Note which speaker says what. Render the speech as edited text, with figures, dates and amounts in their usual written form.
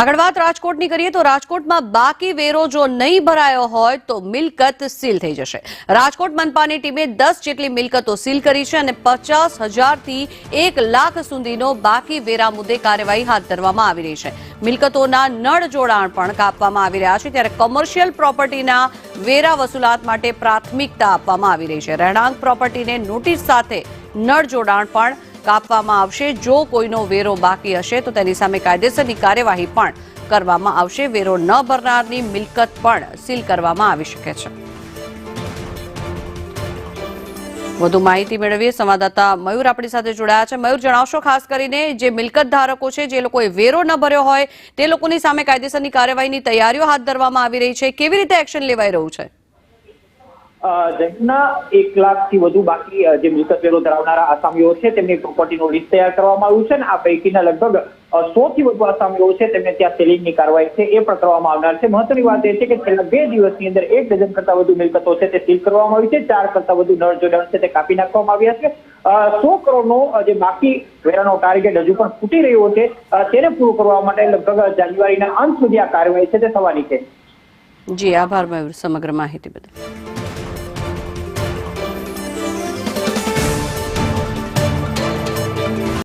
Speaker 1: આગળ વાત રાજકોટની કરીએ તો રાજકોટમાં બાકી વેરો જો નહીં ભરાયો હોય તો મિલકત સીલ થઈ જશે। રાજકોટ મનપાની ટીમે 10 જેટલી મિલકતો સીલ કરી છે અને 50,000 થી 1 લાખ સુધીનો બાકી વેરા મુદ્દે કાર્યવાહી હાથ ધરવામાં આવી રહી છે। મિલકતોના નળ જોડાણ પણ કાપવામાં આવી રહ્યા છે, ત્યારે કોમર્શિયલ પ્રોપર્ટીના વેરા વસૂલાત માટે પ્રાથમિકતા આપવામાં આવી રહી છે। રહેણાંક પ્રોપર્ટીને નોટિસ સાથે નળ જોડાણ પણ કાપવામાં આવશે। જો કોઈનો વેરો બાકી હશે તો તેની સામે કાયદેસરની કાર્યવાહી પણ કરવામાં આવશે। વેરો ન ભરનારની મિલકત પણ સીલ કરવામાં આવી શકે છે। વધુ માહિતી મેળવીએ સંવાદદાતા મયુર આપણી સાથે જોડાયા છે। મયુર, જણાવશો ખાસ કરીને જે મિલકત ધારકો છે, જે લોકોએ વેરો ન ભર્યો હોય તે લોકોની સામે કાયદેસરની કાર્યવાહીની તૈયારીઓ હાથ ધરવામાં આવી રહી છે, કેવી રીતે એક્શન લેવાઈ રહ્યું છે?
Speaker 2: જેમના 1 લાખથી વધુ બાકી જે મિલકત વેરો ધરાવનારા આસામીઓ છે તેમની પ્રોપર્ટીનું લિસ્ટ તૈયાર કરવામાં આવ્યું છે અને આ પૈકીના લગભગ 100 થી વધુ આસામીઓ છે તેમને ત્યાં સેલિંગની કાર્યવાહી છે એ પણ કરવામાં આવનાર છે। મહત્વની વાત એ છે કે છેલ્લા 2 દિવસની અંદર 1 ડઝન કરતા વધુ મિલકતો છે તે સીલ કરવામાં આવી છે, 4 કરતા વધુ નળ જોડાણ છે તે કાપી નાખવામાં આવ્યા છે। 100 કરોડનો જે બાકી વેરાનો ટાર્ગેટ હજુ પણ ફૂટી રહ્યો છે તેને પૂરું કરવા માટે લગભગ જાન્યુઆરીના અંત સુધી આ કાર્યવાહી છે તે થવાની છે।
Speaker 1: જી આભાર મયુર સમગ્ર માહિતી બદલ।